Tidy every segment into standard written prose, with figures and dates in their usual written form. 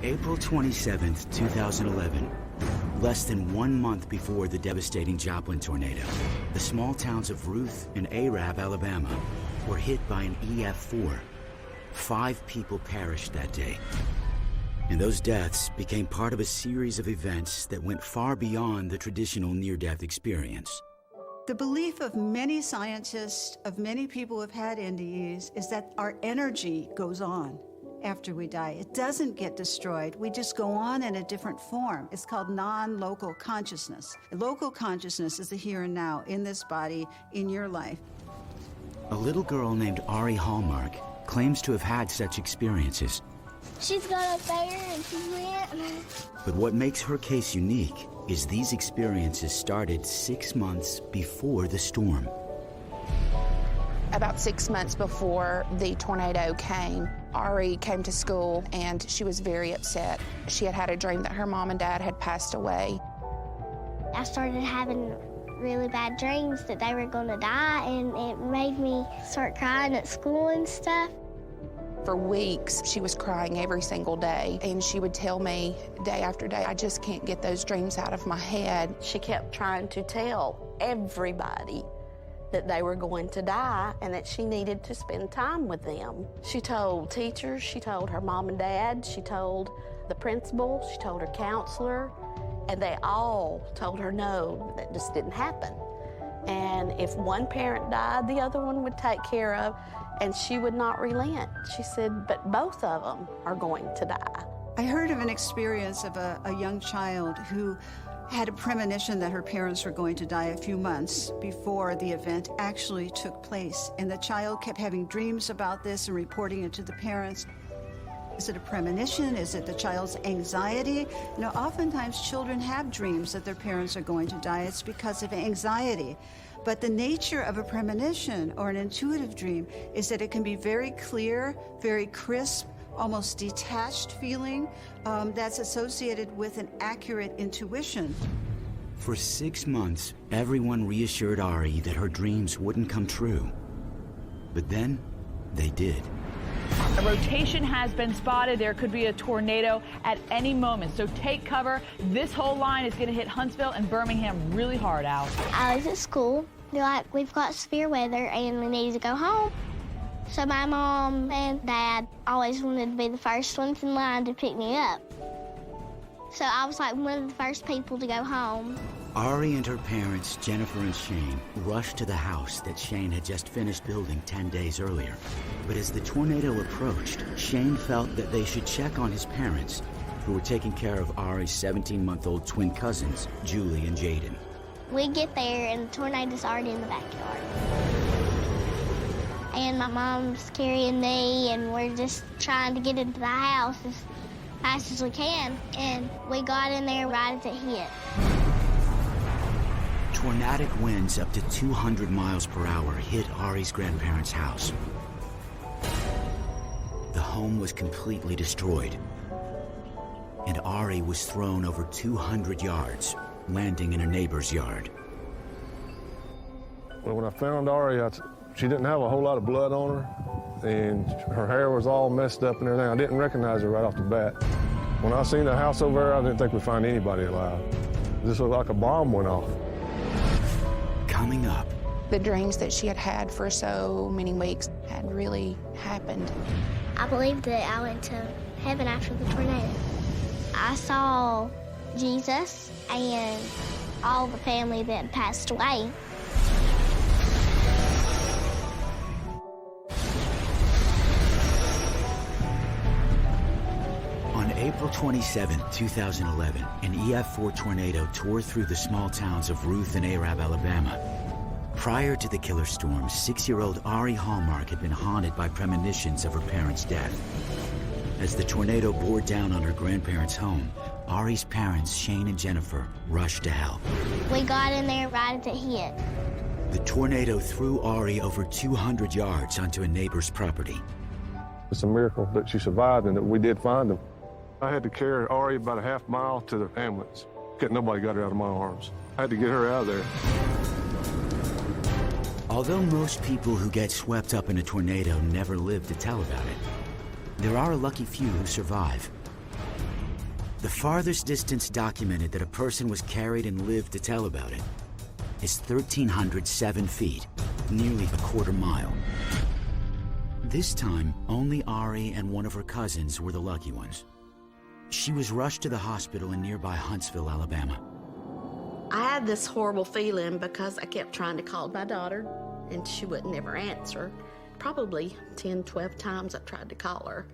April 27th, 2011, less than 1 month before the devastating Joplin tornado, the small towns of Ruth and Arab, Alabama, were hit by an EF4. 5 people perished that day. And those deaths became part of a series of events that went far beyond the traditional near-death experience. The belief of many scientists, of many people who have had NDEs, is that our energy goes on after we die. It doesn't get destroyed. We just go on in a different form. It's called non-local consciousness. Local consciousness is the here and now, in this body, in your life. A little girl named Ari Hallmark claims to have had such experiences. She's gone up there and she went. But what makes her case unique is these experiences started 6 months before the storm. About 6 months before the tornado came, Ari came to school and she was very upset. She had had a dream that her mom and dad had passed away. I started having really bad dreams that they were going to die, and it made me start crying at school and stuff. For weeks, she was crying every single day, and she would tell me day after day, I just can't get those dreams out of my head. She kept trying to tell everybody that they were going to die and that she needed to spend time with them. She told teachers, she told her mom and dad, she told the principal, she told her counselor, and they all told her no, that just didn't happen. And if one parent died, the other one would take care of, and she would not relent. She said, but both of them are going to die. I heard of an experience of a young child who had a premonition that her parents were going to die a few months before the event actually took place. And the child kept having dreams about this and reporting it to the parents. Is it a premonition? Is it the child's anxiety? You know, oftentimes children have dreams that their parents are going to die. It's because of anxiety. But the nature of a premonition or an intuitive dream is that it can be very clear, very crisp, almost detached feeling that's associated with an accurate intuition. For 6 months, everyone reassured Ari that her dreams wouldn't come true. But then, they did. A rotation has been spotted. There could be a tornado at any moment, so take cover. This whole line is going to hit Huntsville and Birmingham really hard out. I was at school. They're like, we've got severe weather and we need to go home. So my mom and dad always wanted to be the first ones in line to pick me up. So I was like one of the first people to go home. Ari and her parents, Jennifer and Shane, rushed to the house that Shane had just finished building 10 days earlier. But as the tornado approached, Shane felt that they should check on his parents, who were taking care of Ari's 17-month-old twin cousins, Julie and Jaden. We get there and the tornado's already in the backyard. And my mom's carrying me and we're just trying to get into the house as fast as we can. And we got in there right as it hit. Tornadic winds up to 200 miles per hour hit Ari's grandparents' house. The home was completely destroyed, and Ari was thrown over 200 yards, landing in a neighbor's yard. Well, when I found Ari, she didn't have a whole lot of blood on her, and her hair was all messed up and everything. I didn't recognize her right off the bat. When I seen the house over there, I didn't think we'd find anybody alive. This looked like a bomb went off. Coming up, The dreams that she had had for so many weeks had really happened. I believe that I went to heaven after the tornado. I saw Jesus and all the family that passed away. On April 27, 2011, an EF4 tornado tore through the small towns of Ruth and Arab, Alabama. Prior to the killer storm, 6-year-old Ari Hallmark had been haunted by premonitions of her parents' death. As the tornado bore down on her grandparents' home, Ari's parents, Shane and Jennifer, rushed to help. We got in there right as it hit. The tornado threw Ari over 200 yards onto a neighbor's property. It's a miracle that she survived and that we did find them. I had to carry Ari about a half mile to the ambulance. Nobody got her out of my arms. I had to get her out of there. Although most people who get swept up in a tornado never live to tell about it, there are a lucky few who survive. The farthest distance documented that a person was carried and lived to tell about it is 1,307 feet, nearly a quarter mile. This time, only Ari and one of her cousins were the lucky ones. She was rushed to the hospital in nearby Huntsville, Alabama. I had this horrible feeling because I kept trying to call my daughter, and she would never answer. Probably 10, 12 times I tried to call her.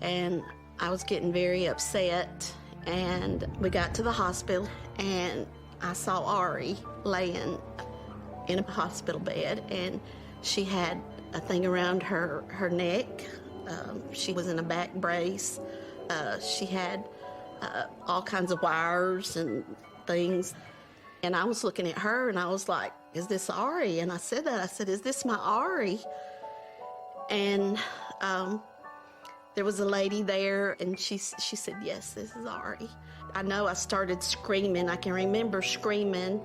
And I was getting very upset, and we got to the hospital, and I saw Ari laying in a hospital bed, and she had a thing around her neck. She was in a back brace. She had all kinds of wires and things. And I was looking at her, and I was like, is this Ari? And I said that. I said, is this my Ari? And there was a lady there, and she said, yes, this is Ari. I know I started screaming. I can remember screaming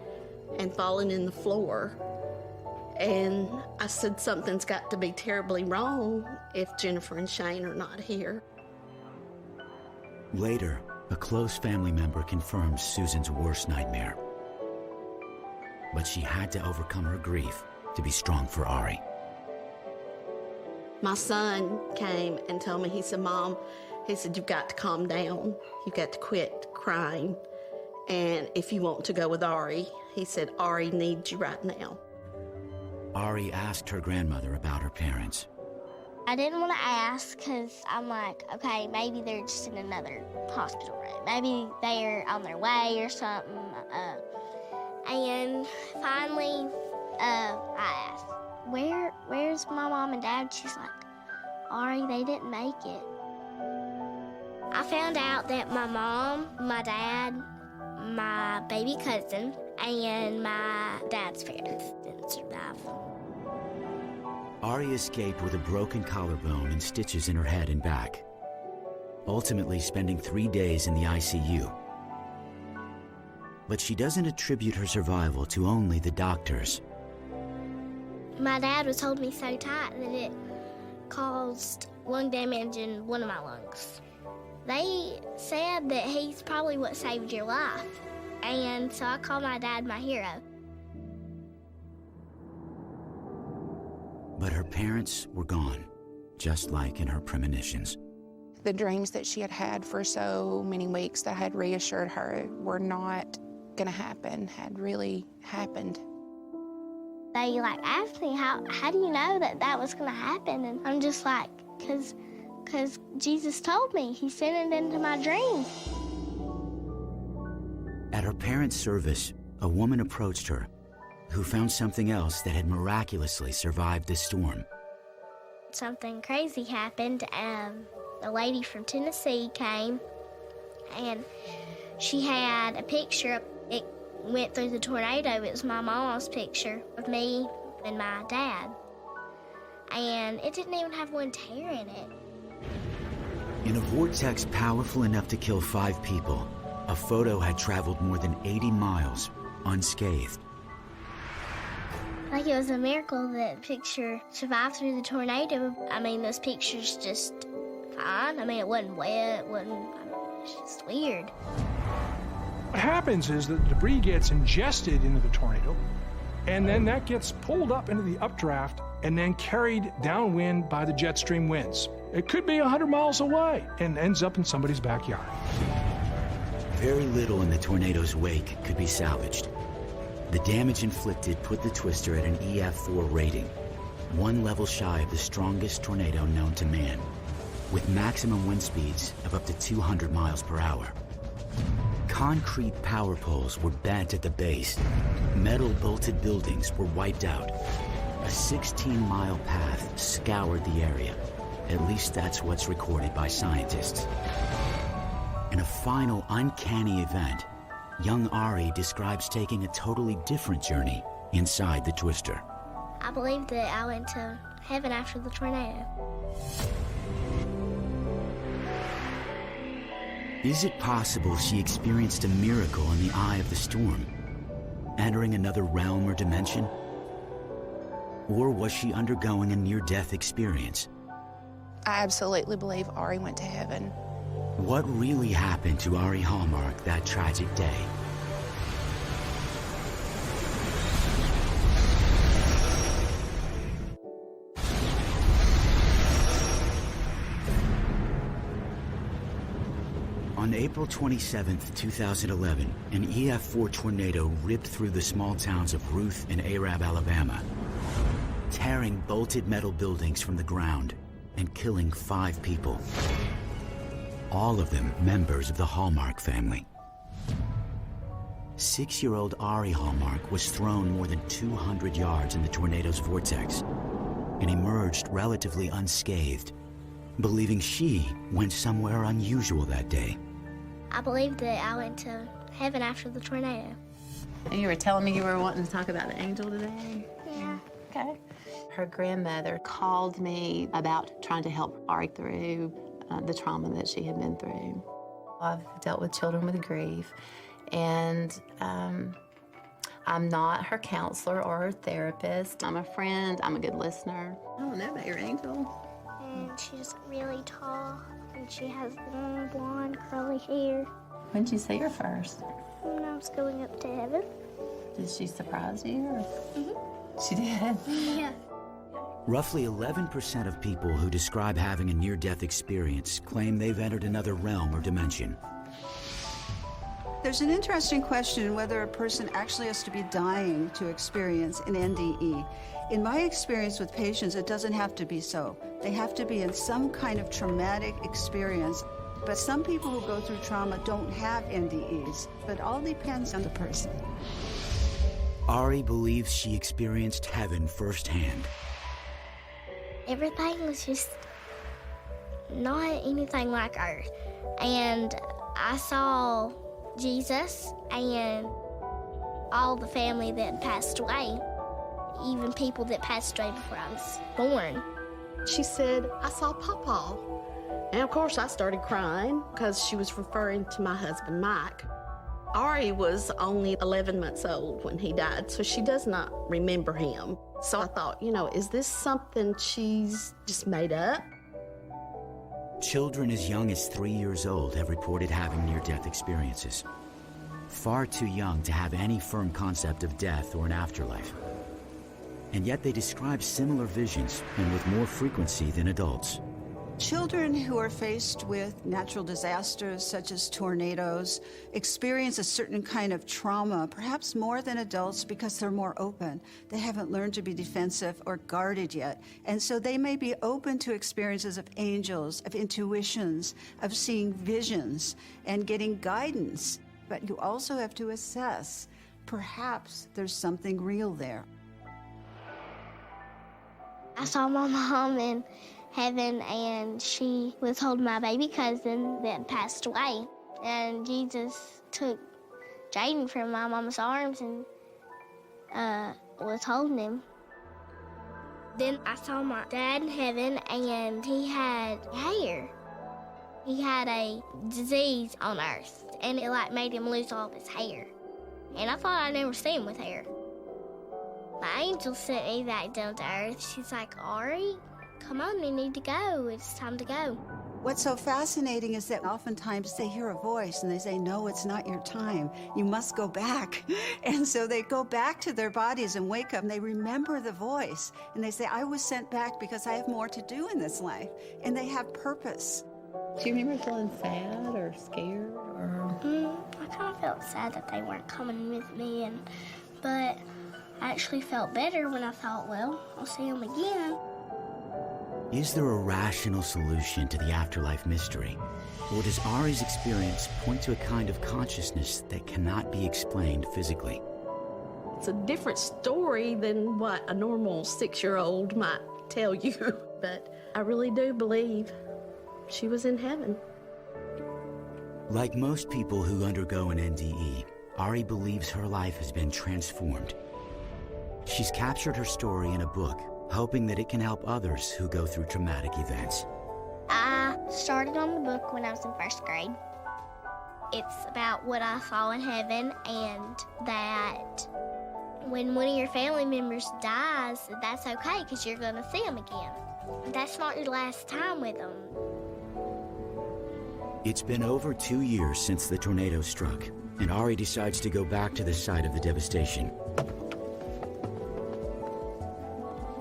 and falling in the floor. And I said, something's got to be terribly wrong if Jennifer and Shane are not here. Later, a close family member confirms Susan's worst nightmare. But she had to overcome her grief to be strong for Ari. My son came and told me, he said, Mom, he said, you've got to calm down. You've got to quit crying. And if you want to go with Ari, he said, Ari needs you right now. Ari asked her grandmother about her parents. I didn't want to ask because I'm like, okay, maybe they're just in another hospital room. Maybe they're on their way or something. And finally, I asked, where's my mom and dad? She's like, Ari, they didn't make it. I found out that my mom, my dad, my baby cousin, and my dad's parents didn't survive. Ari escaped with a broken collarbone and stitches in her head and back, ultimately spending 3 days in the ICU. But she doesn't attribute her survival to only the doctors. My dad was holding me so tight that it caused lung damage in one of my lungs. They said that he's probably what saved your life. And so I called my dad my hero. But her parents were gone, just like in her premonitions. The dreams that she had had for so many weeks that had reassured her were not gonna happen, had really happened. They asked me, how do you know that was gonna happen? And I'm just like, cause Jesus told me. He sent it into my dream. At her parents' service, a woman approached her who found something else that had miraculously survived the storm. Something crazy happened. A lady from Tennessee came, and she had a picture. It went through the tornado. It was my mom's picture of me and my dad. And it didn't even have one tear in it. In a vortex powerful enough to kill 5 people, a photo had traveled more than 80 miles unscathed. It was a miracle that the picture survived through the tornado. I mean, those pictures just fine. I mean, it wasn't wet, it's just weird. What happens is that the debris gets ingested into the tornado, and then that gets pulled up into the updraft and then carried downwind by the jet stream winds. It could be 100 miles away and ends up in somebody's backyard. Very little in the tornado's wake could be salvaged. The damage inflicted put the twister at an EF4 rating, 1 level shy of the strongest tornado known to man, with maximum wind speeds of up to 200 miles per hour. Concrete power poles were bent at the base. Metal bolted buildings were wiped out. A 16-mile path scoured the area. At least that's what's recorded by scientists. In a final uncanny event, young Ari describes taking a totally different journey inside the twister. I believe that I went to heaven after the tornado. Is it possible she experienced a miracle in the eye of the storm, entering another realm or dimension? Or was she undergoing a near-death experience? I absolutely believe Ari went to heaven. What really happened to Ari Hallmark that tragic day? On April 27, 2011, an EF4 tornado ripped through the small towns of Ruth and Arab, Alabama, tearing bolted metal buildings from the ground and killing 5 people. All of them members of the Hallmark family. 6-year-old Ari Hallmark was thrown more than 200 yards in the tornado's vortex and emerged relatively unscathed, believing she went somewhere unusual that day. I believe that I went to heaven after the tornado. And you were telling me you were wanting to talk about the angel today? Yeah. Okay. Her grandmother called me about trying to help Ari through the trauma that she had been through. I've dealt with children with grief, and I'm not her counselor or her therapist. I'm a friend. I'm a good listener. I don't know about your angel. And she's really tall, and she has long, blonde, curly hair. When did you see her first? When I was going up to heaven. Did she surprise you? Or? Mm-hmm. She did? Yeah. Roughly 11% of people who describe having a near-death experience claim they've entered another realm or dimension. There's an interesting question whether a person actually has to be dying to experience an NDE. In my experience with patients, it doesn't have to be so. They have to be in some kind of traumatic experience. But some people who go through trauma don't have NDEs, but it all depends on the person. Ari believes she experienced heaven firsthand. Everything was just not anything like Earth. And I saw Jesus and all the family that passed away, even people that passed away before I was born. She said, I saw Papa. And of course I started crying because she was referring to my husband, Mike. Ari was only 11 months old when he died, so she does not remember him. So I thought, you know, is this something she's just made up? Children as young as 3 years old have reported having near-death experiences. Far too young to have any firm concept of death or an afterlife. And yet they describe similar visions and with more frequency than adults. Children who are faced with natural disasters such as tornadoes experience a certain kind of trauma, perhaps more than adults because they're more open. They haven't learned to be defensive or guarded yet. And so they may be open to experiences of angels, of intuitions, of seeing visions and getting guidance. But you also have to assess, perhaps there's something real there. I saw my mom in heaven, and she was holding my baby cousin that passed away. And Jesus took Jaden from my mama's arms and was holding him. Then I saw my dad in heaven, and he had hair. He had a disease on earth, and it made him lose all of his hair. And I thought I'd never see him with hair. My angel sent me back down to earth. She's like, Ari, come on, you need to go. It's time to go. What's so fascinating is that oftentimes they hear a voice and they say, no, it's not your time. You must go back. And so they go back to their bodies and wake up and they remember the voice. And they say, I was sent back because I have more to do in this life. And they have purpose. Do you remember feeling sad or scared? Or? I kind of felt sad that they weren't coming with me, but I actually felt better when I thought, well, I'll see them again. Is there a rational solution to the afterlife mystery? Or does Ari's experience point to a kind of consciousness that cannot be explained physically? It's a different story than what a normal 6-year-old might tell you, but I really do believe she was in heaven. Like most people who undergo an NDE, Ari believes her life has been transformed. She's captured her story in a book, hoping that it can help others who go through traumatic events. I started on the book when I was in 1st grade. It's about what I saw in heaven, and that when one of your family members dies, that's okay because you're going to see them again. That's not your last time with them. It's been over 2 years since the tornado struck, and Ari decides to go back to the site of the devastation.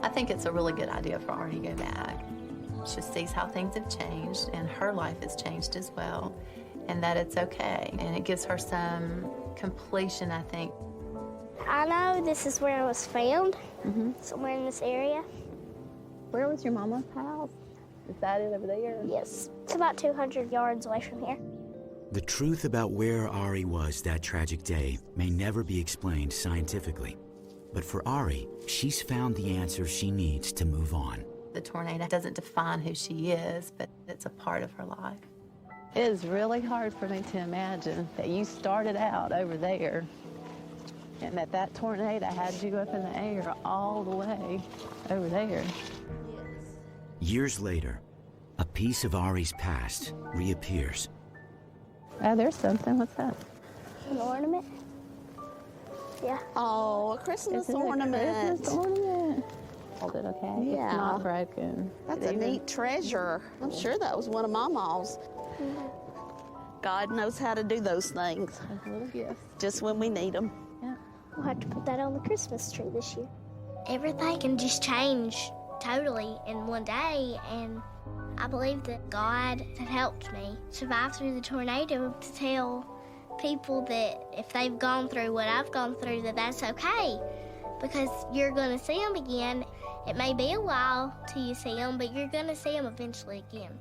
I think it's a really good idea for Ari to go back. She sees how things have changed, and her life has changed as well, and that it's okay. And it gives her some completion, I think. I know this is where I was found, somewhere in this area. Where was your mama's house? Is that it over there? Yes, it's about 200 yards away from here. The truth about where Ari was that tragic day may never be explained scientifically. But for Ari, she's found the answers she needs to move on. The tornado doesn't define who she is, but it's a part of her life. It is really hard for me to imagine that you started out over there and that tornado had you up in the air all the way over there. Years later, a piece of Ari's past reappears. Oh, there's something. What's that? An ornament? Yeah. Oh, a Christmas ornament. Christmas ornament. Hold it, okay? Yeah. It's not broken. That's a neat treasure. I'm sure that was one of Mama's. God knows how to do those things. A little gift. Just when we need them. Yeah. We'll have to put that on the Christmas tree this year. Everything can just change totally in one day, and I believe that God had helped me survive through the tornado to tell people that if they've gone through what I've gone through, that that's okay, because you're going to see them again. It may be a while till you see them, but you're going to see them eventually again.